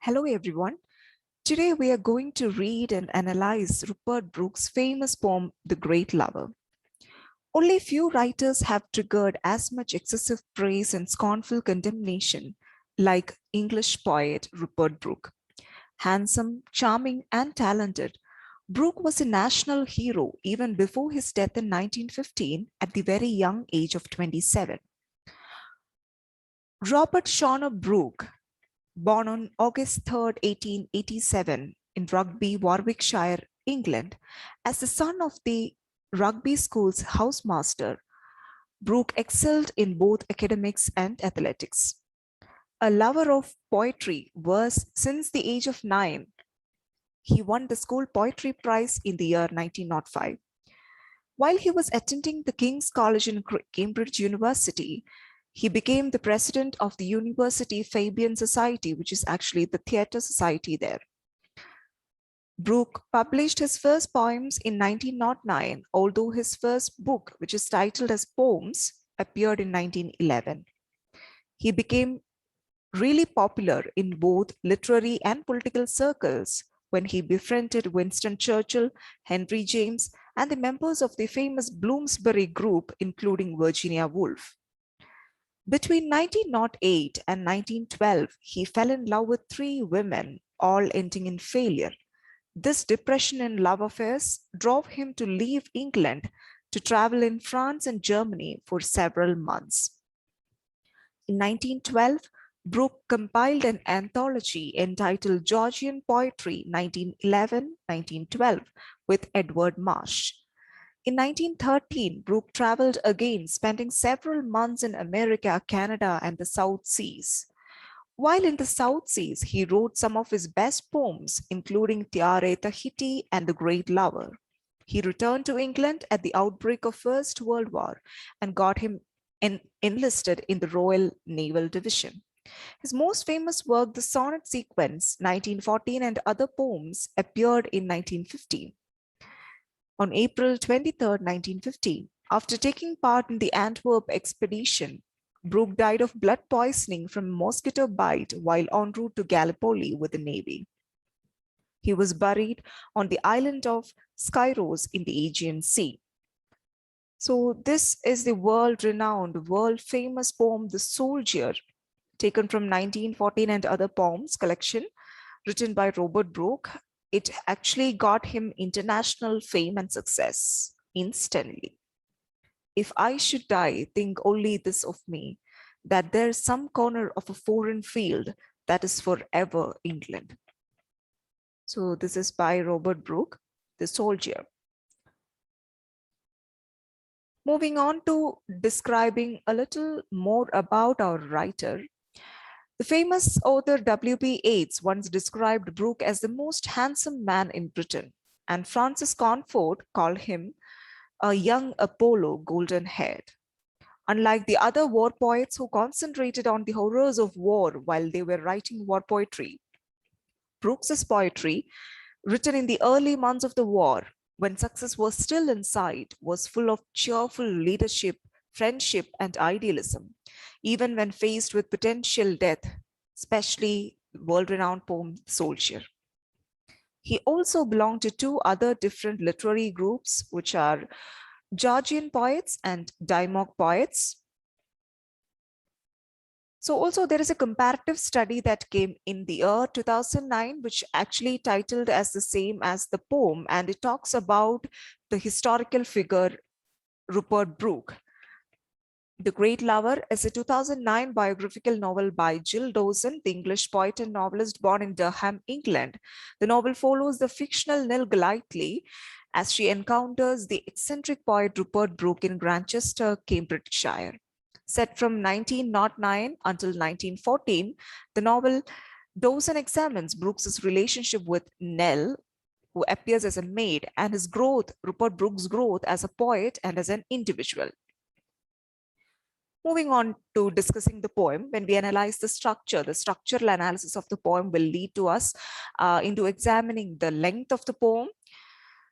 Hello, everyone. Today we are going to read and analyze Rupert Brooke's famous poem, The Great Lover. Only few writers have triggered as much excessive praise and scornful condemnation like English poet Rupert Brooke. Handsome, charming, and talented, Brooke was a national hero even before his death in 1915 at the very young age of 27. Robert Shawner Brooke, born on August 3rd, 1887, in Rugby, Warwickshire, England, as the son of the rugby school's housemaster, Brooke excelled in both academics and athletics. A lover of poetry, was since the age of 9. He won the school poetry prize in the year 1905. While he was attending the King's College in Cambridge University, he became the president of the University Fabian Society, which is actually the theatre society there. Brooke published his first poems in 1909, although his first book, which is titled as Poems, appeared in 1911. He became really popular in both literary and political circles when he befriended Winston Churchill, Henry James, and the members of the famous Bloomsbury group, including Virginia Woolf. Between 1908 and 1912, he fell in love with 3 women, all ending in failure. This depression in love affairs drove him to leave England to travel in France and Germany for several months. In 1912, Brooke compiled an anthology entitled Georgian Poetry 1911-1912 with Edward Marsh. In 1913, Brooke traveled again, spending several months in America, Canada, and the South Seas. While in the South Seas, he wrote some of his best poems, including Tiare Tahiti and The Great Lover. He returned to England at the outbreak of First World War and got him enlisted in the Royal Naval Division. His most famous work, The Sonnet Sequence, 1914, and other poems, appeared in 1915. On April 23, 1915, after taking part in the Antwerp expedition, Brooke died of blood poisoning from mosquito bite while en route to Gallipoli with the Navy. He was buried on the island of Skyros in the Aegean Sea. So this is the world-renowned, world-famous poem, The Soldier, taken from 1914 and Other Poems collection, written by Robert Brooke. It actually got him international fame and success instantly. If I should die, think only this of me, that there's some corner of a foreign field that is forever England. So this is by Robert Brooke, The Soldier. Moving on to describing a little more about our writer. The famous author W.B. Yeats once described Brooke as the most handsome man in Britain, and Francis Cornford called him a young Apollo golden-haired. Unlike the other war poets who concentrated on the horrors of war while they were writing war poetry, Brooke's poetry, written in the early months of the war, when success was still in sight, was full of cheerful leadership, friendship, and idealism, even when faced with potential death, especially the world-renowned poem Soldier. He also belonged to 2 other different literary groups, which are Georgian poets and Daimok poets. So also there is a comparative study that came in the year 2009, which actually titled as the same as the poem, and it talks about the historical figure Rupert Brooke. The Great Lover is a 2009 biographical novel by Jill Dawson, the English poet and novelist born in Durham, England. The novel follows the fictional Nell Golightly as she encounters the eccentric poet Rupert Brooke in Grantchester, Cambridgeshire. Set from 1909 until 1914, the novel Dawson examines Brooke's relationship with Nell, who appears as a maid, and his growth, Rupert Brooke's growth as a poet and as an individual. Moving on to discussing the poem, when we analyze the structural analysis of the poem will lead to us into examining the length of the poem.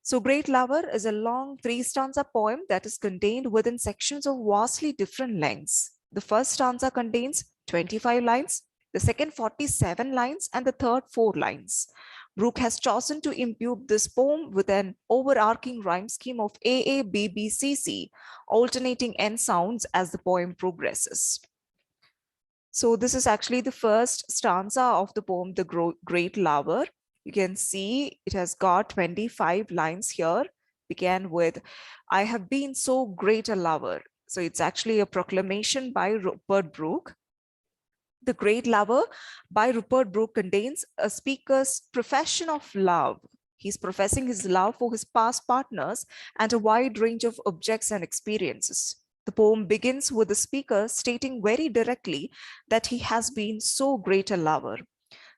So Great Lover is a long 3-stanza poem that is contained within sections of vastly different lengths. The first stanza contains 25 lines, the second 47 lines, and the third 4 lines. Brooke has chosen to imbue this poem with an overarching rhyme scheme of AABBCC, alternating end sounds as the poem progresses. So this is actually the first stanza of the poem, The Great Lover. You can see it has got 25 lines here. Began with, I have been so great a lover. So it's actually a proclamation by Rupert Brooke. The Great Lover by Rupert Brooke contains a speaker's profession of love. He's professing his love for his past partners and a wide range of objects and experiences. The poem begins with the speaker stating very directly that he has been so great a lover.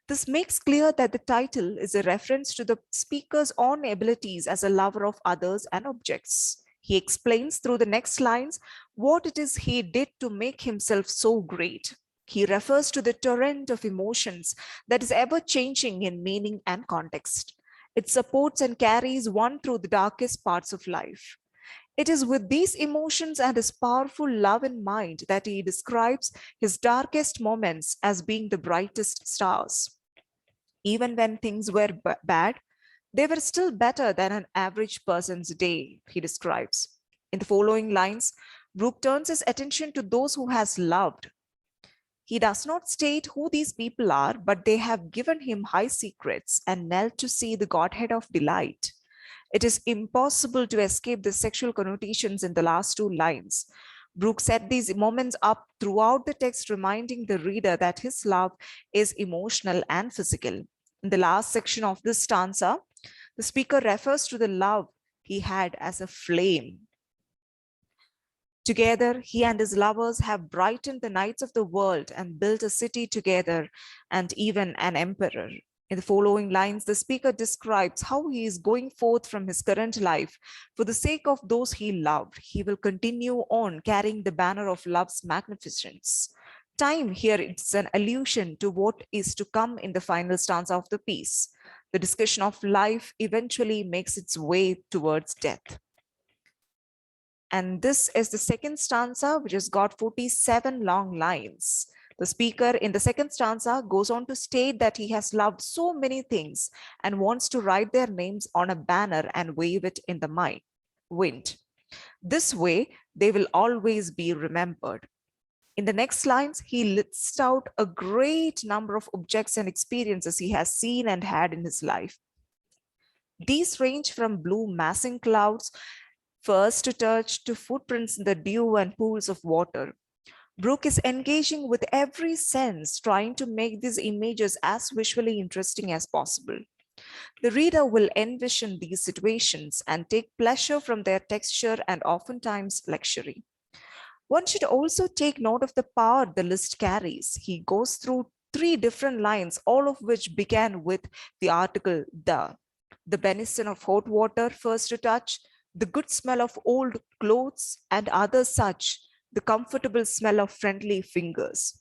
This makes clear that the title is a reference to the speaker's own abilities as a lover of others and objects. He explains through the next lines what it is he did to make himself so great. He refers to the torrent of emotions that is ever changing in meaning and context. It supports and carries one through the darkest parts of life. It is with these emotions and his powerful love in mind that he describes his darkest moments as being the brightest stars. Even when things were bad, they were still better than an average person's day, he describes. In the following lines, Brooke turns his attention to those who has loved. He does not state who these people are, but they have given him high secrets and knelt to see the Godhead of delight. It is impossible to escape the sexual connotations in the last 2 lines. Brooke set these moments up throughout the text, reminding the reader that his love is emotional and physical. In the last section of this stanza, the speaker refers to the love he had as a flame. Together, he and his lovers have brightened the nights of the world and built a city together and even an emperor. In the following lines, the speaker describes how he is going forth from his current life for the sake of those he loved. He will continue on carrying the banner of love's magnificence. Time here is an allusion to what is to come in the final stanza of the piece. The discussion of life eventually makes its way towards death. And this is the second stanza, which has got 47 long lines. The speaker in the second stanza goes on to state that he has loved so many things and wants to write their names on a banner and wave it in the wind. This way, they will always be remembered. In the next lines, he lists out a great number of objects and experiences he has seen and had in his life. These range from blue massing clouds, first to touch, to footprints in the dew and pools of water. Brooke is engaging with every sense, trying to make these images as visually interesting as possible. The reader will envision these situations and take pleasure from their texture and oftentimes luxury. One should also take note of the power the list carries. He goes through 3 different lines, all of which began with the article the benison of hot water first to touch, the good smell of old clothes, and others such, the comfortable smell of friendly fingers.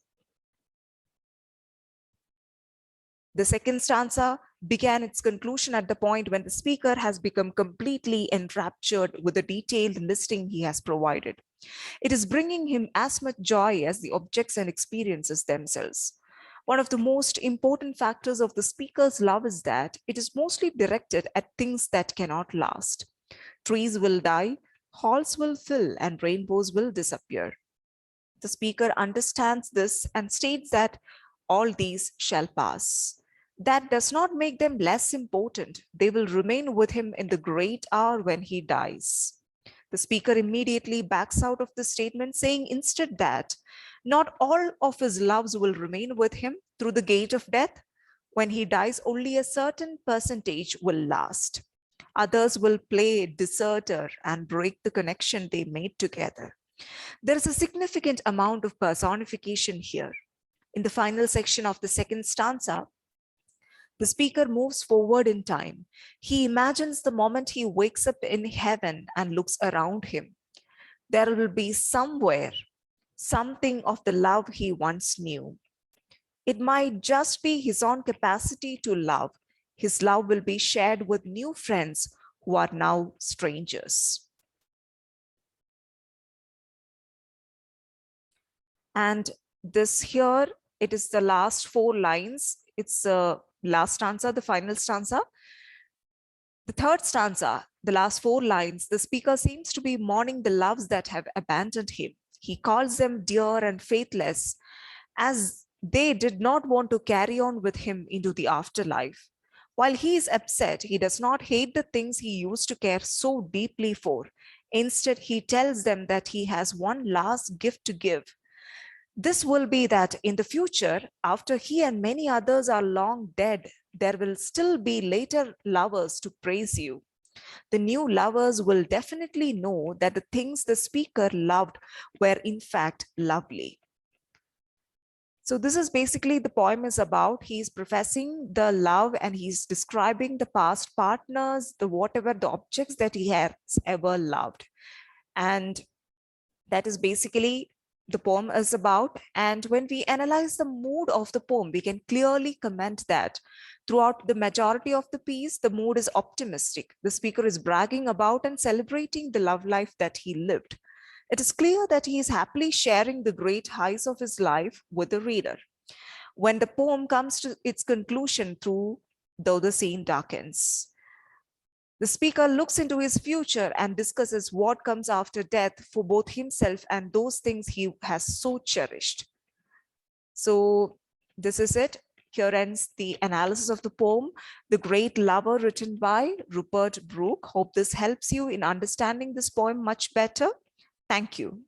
The second stanza began its conclusion at the point when the speaker has become completely enraptured with the detailed listing he has provided. It is bringing him as much joy as the objects and experiences themselves. One of the most important factors of the speaker's love is that it is mostly directed at things that cannot last. Trees will die, halls will fill, and rainbows will disappear. The speaker understands this and states that all these shall pass. That does not make them less important. They will remain with him in the great hour when he dies. The speaker immediately backs out of the statement, saying instead that not all of his loves will remain with him through the gate of death. When he dies, only a certain percentage will last. Others will play deserter and break the connection they made together. There is a significant amount of personification here. In the final section of the second stanza, the speaker moves forward in time. He imagines the moment he wakes up in heaven and looks around him. There will be somewhere something of the love he once knew. It might just be his own capacity to love. His love will be shared with new friends who are now strangers. And this here It is the last 4 lines. It's the last stanza, the final stanza. The third stanza, the last 4 lines, the speaker seems to be mourning the loves that have abandoned him. He calls them dear and faithless, as they did not want to carry on with him into the afterlife. While he is upset, he does not hate the things he used to care so deeply for. Instead, he tells them that he has one last gift to give. This will be that in the future, after he and many others are long dead, there will still be later lovers to praise you. The new lovers will definitely know that the things the speaker loved were in fact lovely. So this is basically the poem is about. He's professing the love and he's describing the past partners, the whatever the objects that he has ever loved. And that is basically the poem is about. And when we analyze the mood of the poem, we can clearly comment that throughout the majority of the piece, the mood is optimistic. The speaker is bragging about and celebrating the love life that he lived. It is clear that he is happily sharing the great highs of his life with the reader. When the poem comes to its conclusion through though the scene darkens, the speaker looks into his future and discusses what comes after death for both himself and those things he has so cherished. So this is it. Here ends the analysis of the poem, The Great Lover, written by Rupert Brooke. Hope this helps you in understanding this poem much better. Thank you.